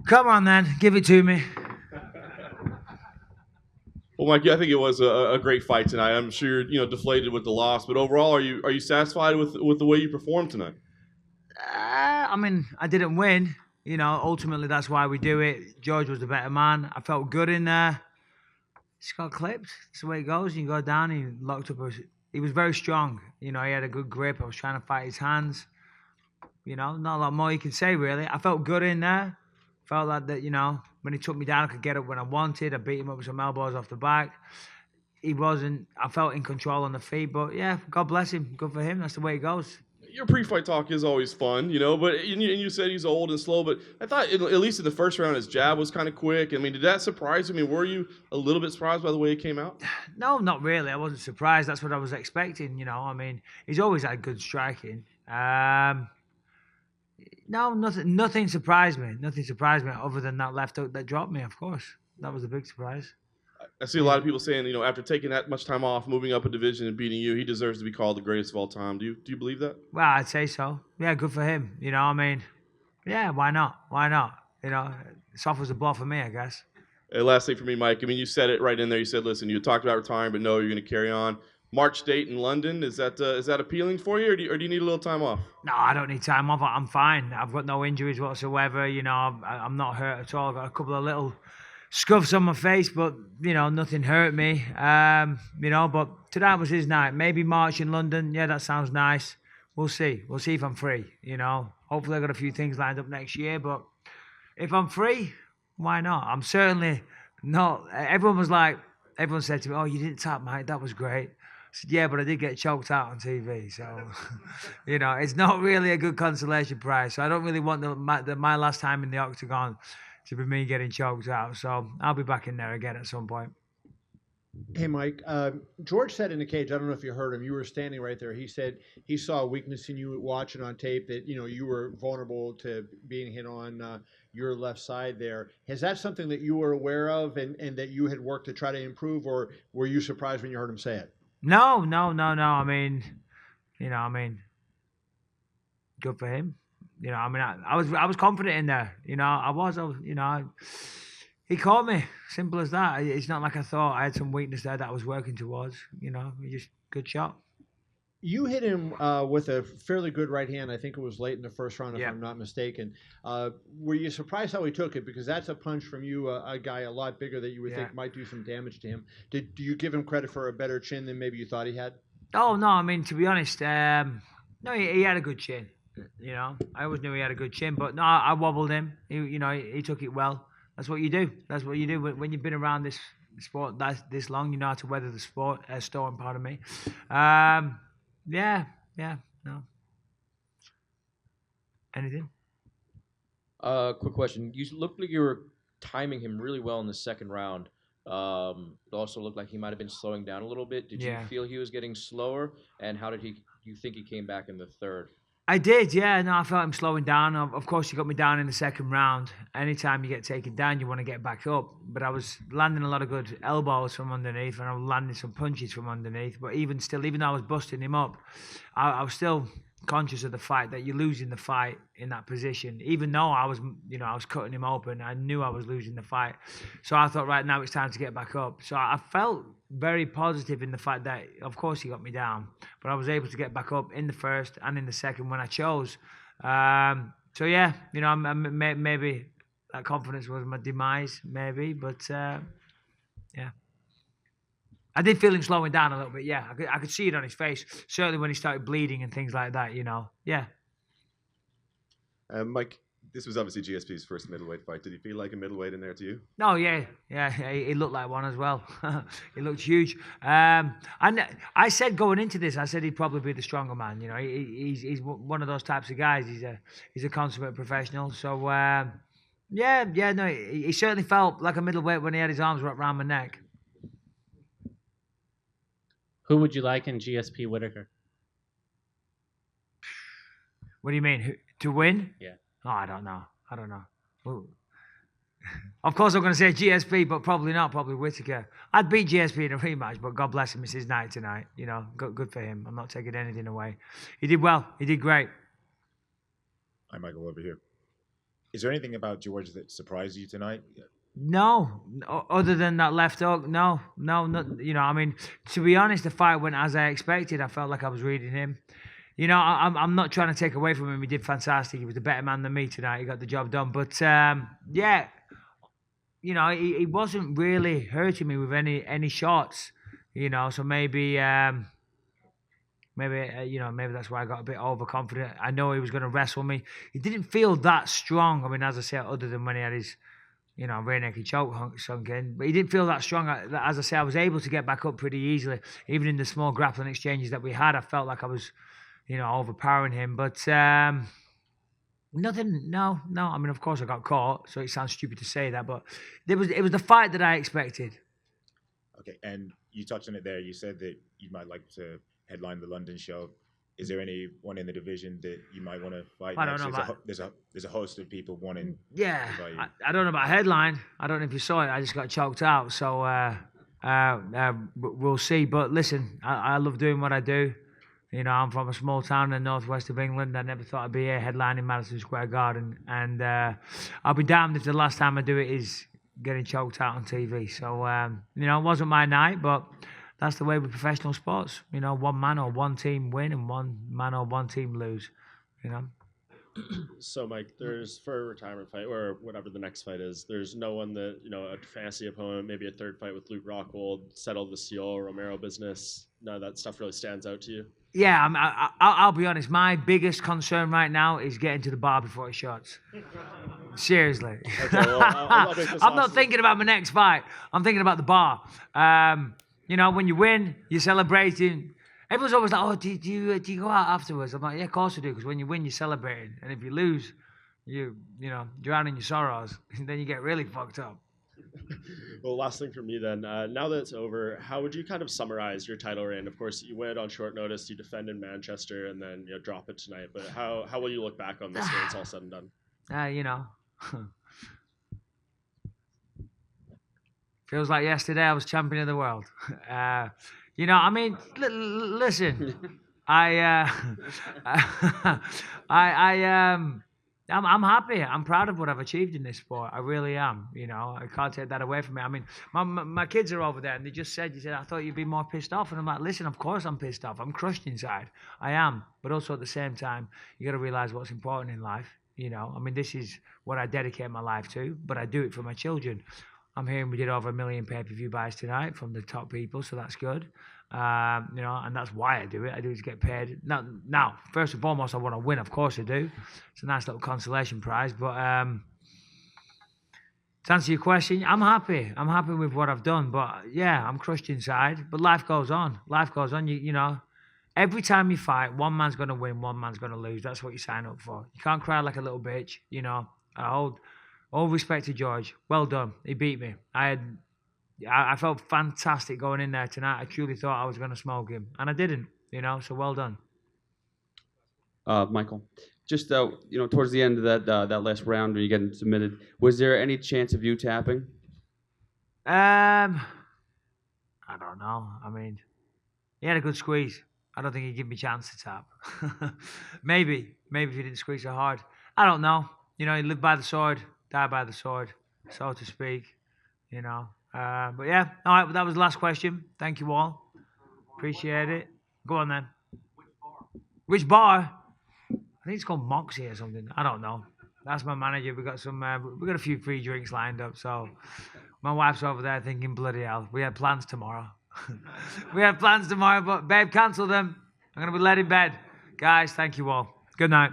Come on, then. Give it to me. Well, Mike, I think it was a great fight tonight. I'm sure you're deflated with the loss, but overall, are you satisfied with the way you performed tonight? I mean, I didn't win. Ultimately, that's why we do it. George was the better man. I felt good in there. Just got clipped. That's the way it goes. You go down, he locked up. He was very strong. He had a good grip. I was trying to fight his hands. Not a lot more you can say, really. I felt good in there. Felt like that, when he took me down, I could get up when I wanted. I beat him up with some elbows off the back. I felt in control on the feet, but yeah, God bless him. Good for him. That's the way it goes. Your pre-fight talk is always fun, but and you said he's old and slow, but I thought at least in the first round his jab was kind of quick. I mean, did that surprise you? I mean, were you a little bit surprised by the way it came out? No, not really. I wasn't surprised. That's what I was expecting. I mean, he's always had good striking. No, nothing surprised me. Nothing surprised me other than that left hook that dropped me, of course. That was a big surprise. I see a lot of people saying, after taking that much time off, moving up a division and beating you, he deserves to be called the greatest of all time. Do you believe that? Well, I'd say so. Yeah, good for him. I mean, yeah, why not? Why not? It offers a blow for me, I guess. And last thing for me, Mike, I mean, you said it right in there. You said, listen, you talked about retiring, but no, you're going to carry on. March date in London, is that appealing for you, or do you need a little time off? No, I don't need time off. I'm fine. I've got no injuries whatsoever. I'm not hurt at all. I've got a couple of little scuffs on my face, but nothing hurt me. But tonight was his night. Maybe March in London. Yeah, that sounds nice. We'll see. We'll see if I'm free. Hopefully I got a few things lined up next year. But if I'm free, why not? I'm certainly not. Everyone said to me, "Oh, you didn't tap, Mike. That was great." I said, yeah, but I did get choked out on TV, so it's not really a good consolation prize. So I don't really want my last time in the octagon to be me getting choked out. So I'll be back in there again at some point. Hey, Mike. George said in the cage, I don't know if you heard him, you were standing right there. He said he saw a weakness in you watching on tape that, you were vulnerable to being hit on your left side there. Is that something that you were aware of and that you had worked to try to improve, or were you surprised when you heard him say it? No. I mean, good for him. I was confident in there. He caught me. Simple as that. It's not like I thought I had some weakness there that I was working towards. Just good shot. You hit him with a fairly good right hand. I think it was late in the first round, if I'm not mistaken. Were you surprised how he took it? Because that's a punch from you, a guy a lot bigger that you would think might do some damage to him. Do you give him credit for a better chin than maybe you thought he had? Oh, no. I mean, to be honest, no, he had a good chin. I always knew he had a good chin. But no, I wobbled him. He took it well. That's what you do. That's what you do. When you've been around this sport this long, you know how to weather the storm, pardon me. Yeah, no. Anything? Quick question. You looked like you were timing him really well in the second round. It also looked like he might have been slowing down a little bit. Did you feel he was getting slower? And how did you think he came back in the third? I did, yeah. No, I felt him slowing down. Of course, he got me down in the second round. Anytime you get taken down, you want to get back up. But I was landing a lot of good elbows from underneath, and I was landing some punches from underneath. But even though I was busting him up, I was still conscious of the fact that you're losing the fight in that position. Even though I was cutting him open, I knew I was losing the fight. So I thought, right now it's time to get back up. So I felt very positive in the fact that, of course, he got me down, but I was able to get back up in the first and in the second when I chose. So yeah, maybe that confidence was my demise, maybe, but yeah. I did feel him slowing down a little bit, yeah. I could see it on his face, certainly when he started bleeding and things like that, yeah. Mike, this was obviously GSP's first middleweight fight. Did he feel like a middleweight in there to you? No, yeah. He looked like one as well. He looked huge. And I said going into this, I said he'd probably be the stronger man. He's one of those types of guys. He's a consummate professional. So no, he certainly felt like a middleweight when he had his arms wrapped around my neck. Who would you like in GSP Whitaker? What do you mean? To win? Yeah. Oh, I don't know. Ooh. Of course, I'm going to say GSP, but probably not. Probably Whitaker. I'd beat GSP in a rematch, but God bless him. It's his night tonight. Good for him. I'm not taking anything away. He did well. He did great. I might go over here. Is there anything about George that surprised you tonight? No, other than that left hook, no, you know, I mean, to be honest, the fight went as I expected. I felt like I was reading him. You know, I'm not trying to take away from him. He did fantastic. He was a better man than me tonight. He got the job done. But yeah, you know, he wasn't really hurting me with any shots. You know, so maybe you know, maybe that's why I got a bit overconfident. I know he was going to wrestle me. He didn't feel that strong. I mean, as I said, other than when he had his, you know, rear naked choke sunk in. But he didn't feel that strong. As I say, I was able to get back up pretty easily. Even in the small grappling exchanges that we had, I felt like I was, you know, overpowering him. But nothing, no. I mean, of course I got caught, so it sounds stupid to say that. But it was the fight that I expected. Okay, and you touched on it there. You said that you might like to headline the London show. Is there anyone in the division that you might want to fight I next? don't know There's a host of people wanting. Yeah, to fight you. I don't know about headline. I don't know if you saw it. I just got choked out. So we'll see. But listen, I love doing what I do. You know, I'm from a small town in the northwest of England. I never thought I'd be here headlining Madison Square Garden. And I'll be damned if the last time I do it is getting choked out on TV. So, you know, it wasn't my night, but that's the way with professional sports. You know, one man or one team win and one man or one team lose, you know. So, Mike, there's for a retirement fight or whatever the next fight is, there's no one that, you know, a fantasy opponent, maybe a third fight with Luke Rockhold, settle the Ciol Romero business. None of that stuff really stands out to you? Yeah, I'll be honest. My biggest concern right now is getting to the bar before it shuts. Seriously. Okay, well, I'll make this I'm not last thinking about my next fight. I'm thinking about the bar. You know, when you win, you're celebrating. Everyone's always like, oh, do you go out afterwards? I'm like, yeah, of course I do, because when you win, you're celebrating. And if you lose, you know, drown in your sorrows. Then you get really fucked up. Well, last thing for me then. Now that it's over, how would you kind of summarize your title reign? Of course, you win it on short notice. You defend in Manchester, and then you know, drop it tonight. But how will you look back on this when it's all said and done? You know, feels like yesterday I was champion of the world. You know, I mean, listen, I'm happy. I'm proud of what I've achieved in this sport. I really am. You know, I can't take that away from me. I mean, my kids are over there, and they just said, I thought you'd be more pissed off. And I'm like, listen, of course I'm pissed off. I'm crushed inside. I am. But also at the same time, you got to realize what's important in life. You know, I mean, this is what I dedicate my life to, but I do it for my children. I'm hearing we did over 1 million pay-per-view buys tonight from the top people, so that's good. You know, and that's why I do it. I do it to get paid. Now, first and foremost, I want to win. Of course I do. It's a nice little consolation prize. But to answer your question, I'm happy. I'm happy with what I've done. But yeah, I'm crushed inside. But life goes on. Life goes on. You know, every time you fight, one man's going to win, one man's going to lose. That's what you sign up for. You can't cry like a little bitch. You know, I hold all respect to George. Well done. He beat me. I felt fantastic going in there tonight. I truly thought I was going to smoke him, and I didn't. You know, so well done. Michael, just you know, towards the end of that last round when you getting submitted, was there any chance of you tapping? I don't know. I mean, he had a good squeeze. I don't think he'd give me a chance to tap. Maybe if he didn't squeeze so hard. I don't know. You know, he lived by the sword, died by the sword, so to speak. You know. But yeah, all right, well, that was the last question. Thank you all. Appreciate it. Go on then. Which bar? I think it's called Moxie or something. I don't know. That's my manager. We got a few free drinks lined up. So my wife's over there thinking, bloody hell, we had plans tomorrow. But babe, cancel them. I'm going to be led in bed. Guys, thank you all. Good night.